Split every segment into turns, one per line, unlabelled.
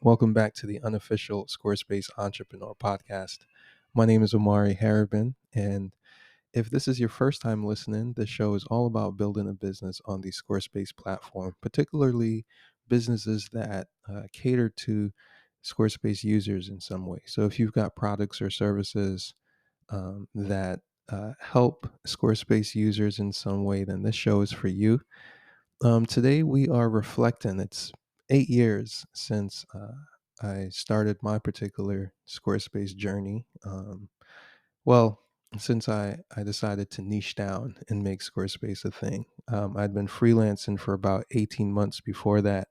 Welcome back to the unofficial Squarespace Entrepreneur Podcast. My name is Omari Haribin, and if this is your first time listening, this show is all about building a business on the Squarespace platform, particularly businesses that cater to Squarespace users in some way. So if you've got products or services that help Squarespace users in some way, then this show is for you. Today we are reflecting. It's 8 years since I started my particular Squarespace journey. Well, since I decided to niche down and make Squarespace a thing. I'd been freelancing for about 18 months before that.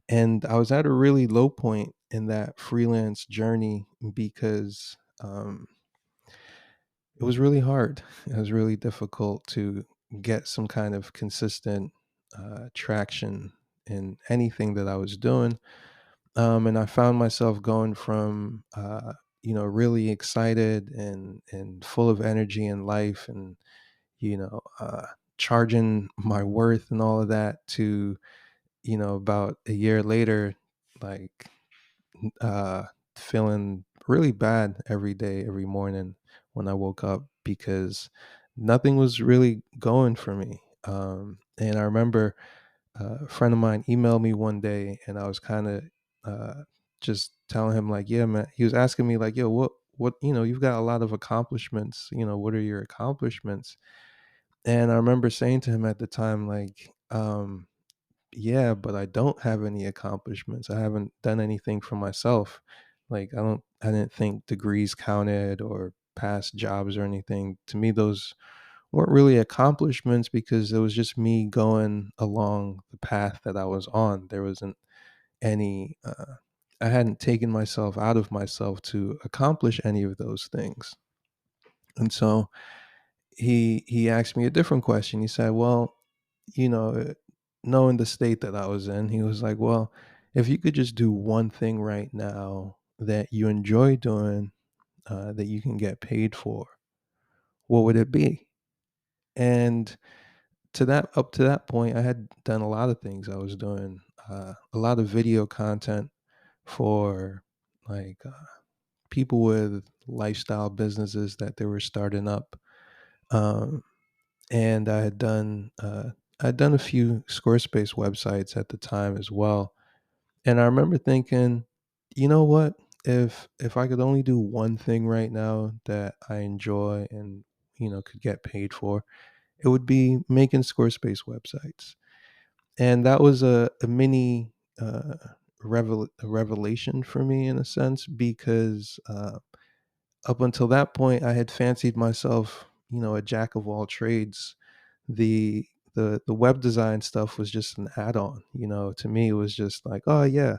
And I was at a really low point in that freelance journey because it was really hard. It was really difficult to get some kind of consistent traction in anything that I was doing. And I found myself going from, really excited and full of energy in life and, you know, uh, charging my worth and all of that to, about a year later, like uh, feeling really bad every day, every morning when I woke up because nothing was really going for me. And I remember a friend of mine emailed me one day, and I was kind of uh, just telling him like, "Yeah, man." He was asking me like, "Yo, what? You've got a lot of accomplishments. What are your accomplishments?" And I remember saying to him at the time, like, yeah, but I don't have any accomplishments. I haven't done anything for myself. Like I didn't think degrees counted or past jobs or anything. To me, those weren't really accomplishments because it was just me going along the path that I was on. There wasn't any, I hadn't taken myself out of myself to accomplish any of those things. And so he asked me a different question. He said, "Well, knowing the state that I was in, he was like, well, if you could just do one thing right now that you enjoy doing, that you can get paid for, what would it be?" And up to that point, I had done a lot of things. I was doing a lot of video content for like people with lifestyle businesses that they were starting up. Um, and I'd done a few Squarespace websites at the time as well. And I remember thinking, you know what? If I could only do one thing right now that I enjoy and could get paid for, it would be making Squarespace websites. And that was a mini a revelation for me in a sense because up until that point, I had fancied myself, a jack of all trades. The web design stuff was just an add-on. To me, it was just like, oh yeah,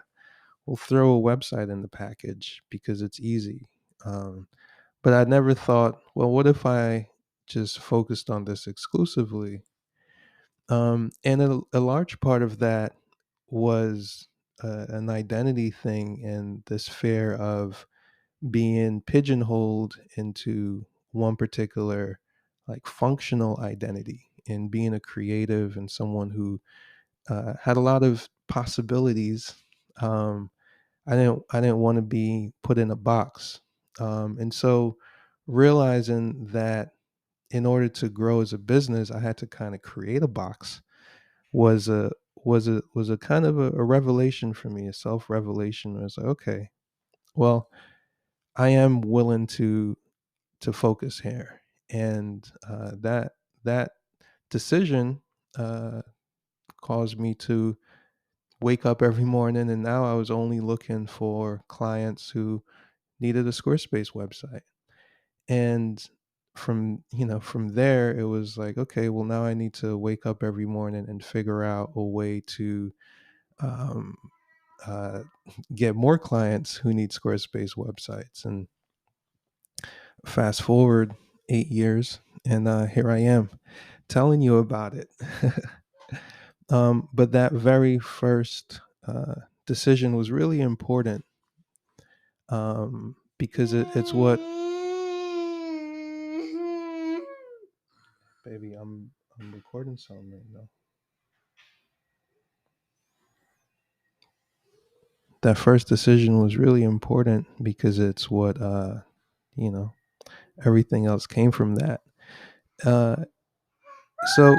we'll throw a website in the package because it's easy. But I never thought, well, what if I just focused on this exclusively? And a large part of that was an identity thing and this fear of being pigeonholed into one particular like functional identity and being a creative and someone who had a lot of possibilities. I didn't want to be put in a box, and so realizing that in order to grow as a business, I had to kind of create a box was a kind of a revelation for me, a self revelation. I was like, okay, well, I am willing to focus here, and that decision uh, caused me to wake up every morning, and now I was only looking for clients who needed a Squarespace website. And from there, it was like, okay, well, now I need to wake up every morning and figure out a way to um, uh, get more clients who need Squarespace websites. And fast forward 8 years, and here I am telling you about it. But that very first decision was really important because it's what, baby, I'm recording something right now. that first decision was really important because it's what you know everything else came from that. Uh, so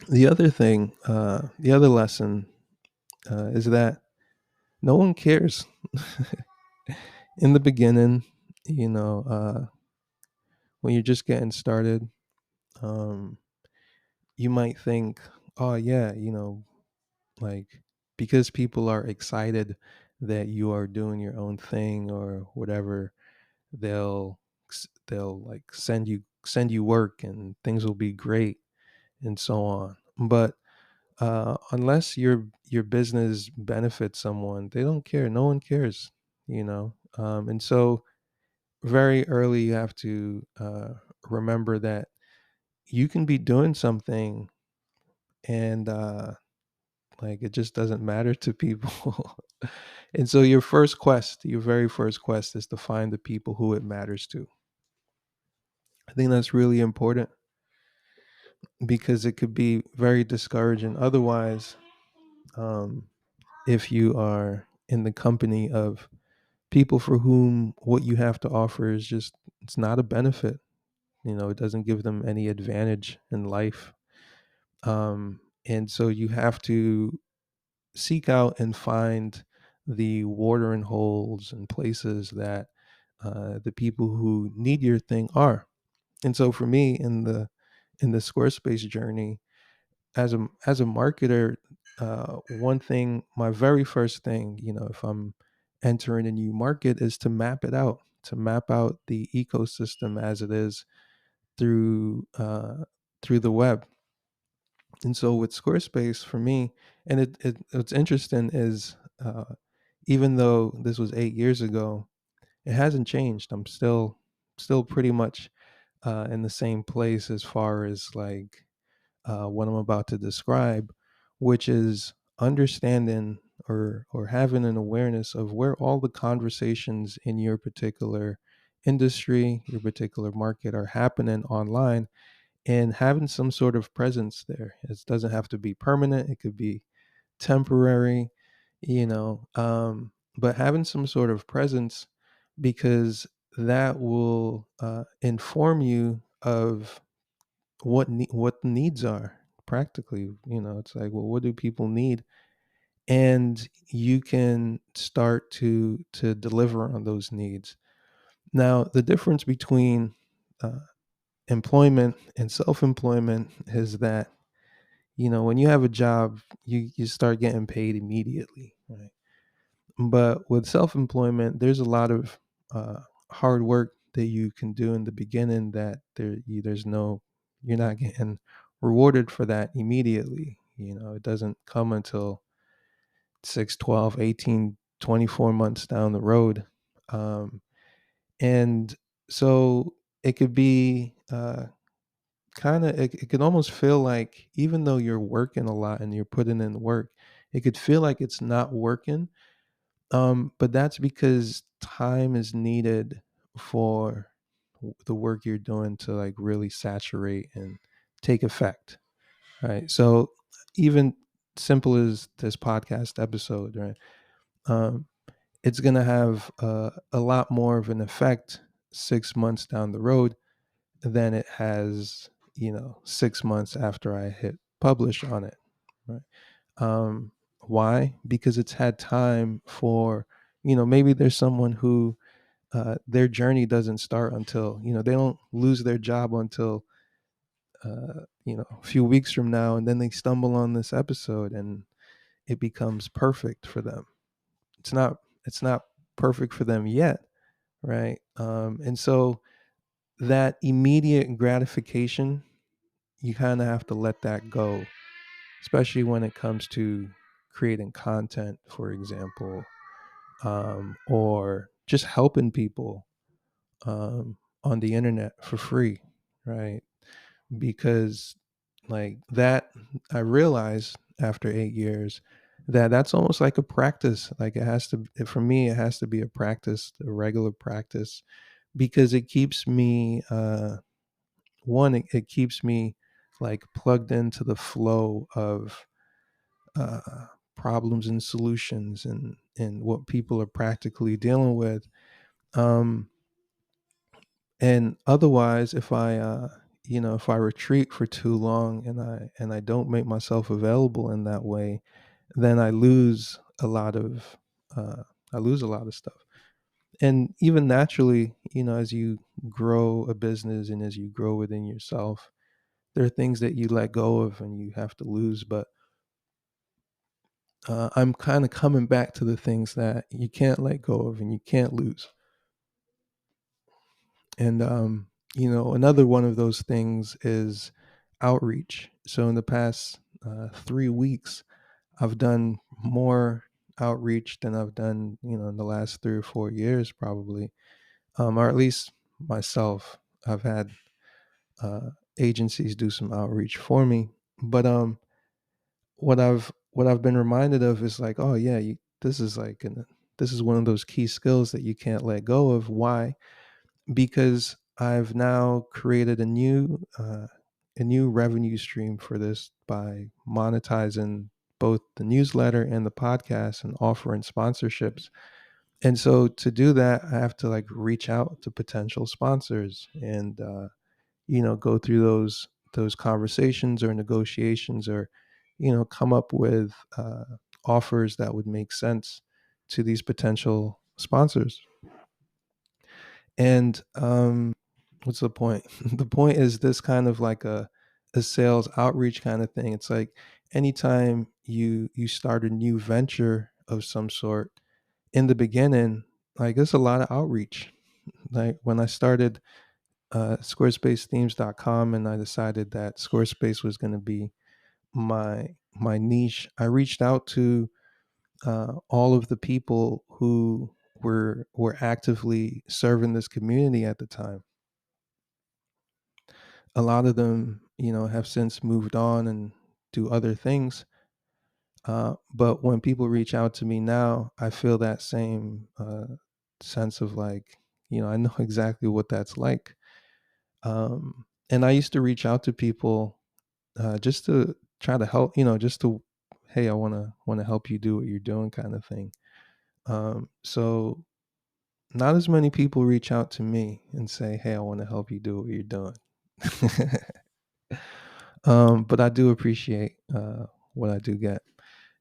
the other lesson is that no one cares in the beginning. You know, when you're just getting started, um, you might think, "Oh yeah, like because people are excited that you are doing your own thing or whatever, they'll like send you work and things will be great and so on." But unless your business benefits someone, they don't care. No one cares, and so very early you have to remember that you can be doing something and like it just doesn't matter to people. And so your very first quest is to find the people who it matters to. I think that's really important because it could be very discouraging otherwise, um, if you are in the company of people for whom what you have to offer is just it's not a benefit. It doesn't give them any advantage in life. And so you have to seek out and find the watering holes and places that the people who need your thing are. And so for me in the Squarespace journey, as a marketer, one thing, my very first thing, if I'm entering a new market, is to map out the ecosystem as it is through the web. And so with Squarespace, for me, and what's interesting is, even though this was 8 years ago, it hasn't changed. I'm still pretty much in the same place as far as like what I'm about to describe, which is understanding or having an awareness of where all the conversations in your particular industry, your particular market are happening online, and having some sort of presence there. It doesn't have to be permanent, it could be temporary, but having some sort of presence, because that will inform you of what the needs are practically. It's like, well, what do people need? And you can start to deliver on those needs. Now, the difference between uh, employment and self-employment is that, when you have a job, you start getting paid immediately, right? But with self-employment, there's a lot of hard work that you can do in the beginning that there's no, you're not getting rewarded for that immediately. It doesn't come until 6, 12, 18, 24 months down the road. Um, and so it could be it could almost feel like, even though you're working a lot and you're putting in work, it could feel like it's not working. But that's because time is needed for the work you're doing to like really saturate and take effect, right? So even simple as this podcast episode, right? Um, it's gonna have a lot more of an effect 6 months down the road than it has, 6 months after I hit publish on it, right? Um, why? Because it's had time for, maybe there's someone who their journey doesn't start until, they don't lose their job until, a few weeks from now, and then they stumble on this episode and it becomes perfect for them. It's not perfect for them yet, right? And so that immediate gratification, you kind of have to let that go, especially when it comes to creating content, for example, or just helping people on the internet for free, right? Because like that, I realized after 8 years that that's almost like a practice. Like for me, it has to be a practice, a regular practice, because it keeps me, it keeps me like plugged into the flow of problems and solutions and what people are practically dealing with. Um, and otherwise, if I if I retreat for too long and I don't make myself available in that way, then a lot of uh, I lose a lot of stuff. And even naturally, as you grow a business and as you grow within yourself, there are things that you let go of and you have to lose. But I'm kind of coming back to the things that you can't let go of and you can't lose. And another one of those things is outreach. So in the past 3 weeks, I've done more outreach than I've done, in the last 3 or 4 years, probably, or at least myself. I've had uh, agencies do some outreach for me, but what I've been reminded of is like, oh yeah, this is one of those key skills that you can't let go of. Why? Because I've now created a new revenue stream for this by monetizing both the newsletter and the podcast and offering sponsorships. And so to do that, I have to like reach out to potential sponsors and go through those conversations or negotiations, or come up with offers that would make sense to these potential sponsors. And what's the point? The point is this kind of like a sales outreach kind of thing. It's like anytime you start a new venture of some sort, in the beginning, like there's a lot of outreach. Like when I started squarespacethemes.com and I decided that Squarespace was going to be my niche, I reached out to all of the people who were actively serving this community at the time. A lot of them, have since moved on and do other things. But when people reach out to me now, I feel that same sense of like, I know exactly what that's like. And I used to reach out to people just to try to help, just to, hey, I want to help you do what you're doing, kind of thing. So not as many people reach out to me and say, hey, I want to help you do what you're doing. But I do appreciate what I do get.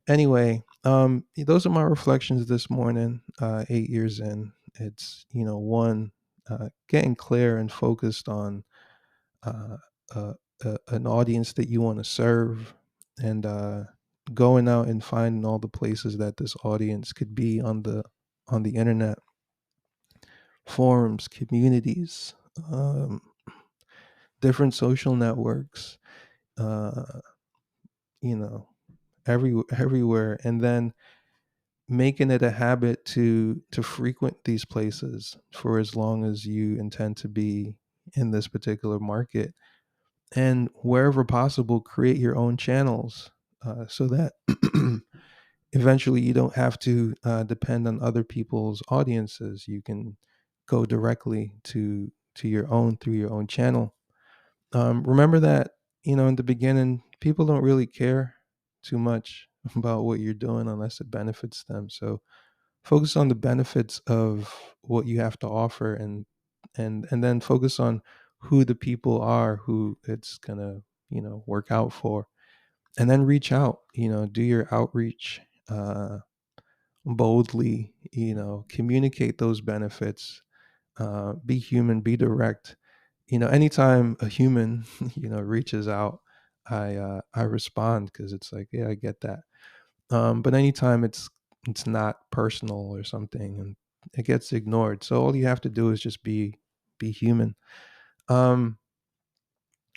Anyway, those are my reflections this morning. 8 years in, it's one, getting clear and focused on uh, an audience that you want to serve, and going out and finding all the places that this audience could be on the internet, forums, communities, um, different social networks, uh, you know, everywhere, and then making it a habit to frequent these places for as long as you intend to be in this particular market, and wherever possible, create your own channels so that eventually you don't have to depend on other people's audiences. You can go directly to your own through your own channel. Remember that, in the beginning, people don't really care too much about what you're doing unless it benefits them. So focus on the benefits of what you have to offer, and then focus on who the people are who it's gonna work out for, and then reach out, do your outreach boldly, communicate those benefits, be human, be direct. Anytime a human reaches out, I respond, because it's like, yeah, I get that. But anytime it's not personal or something, and it gets ignored, so all you have to do is just be human. um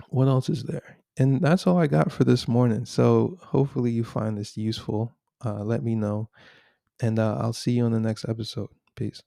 what else is there? And that's all I got for this morning. So hopefully you find this useful. Let me know, and I'll see you on the next episode. Peace.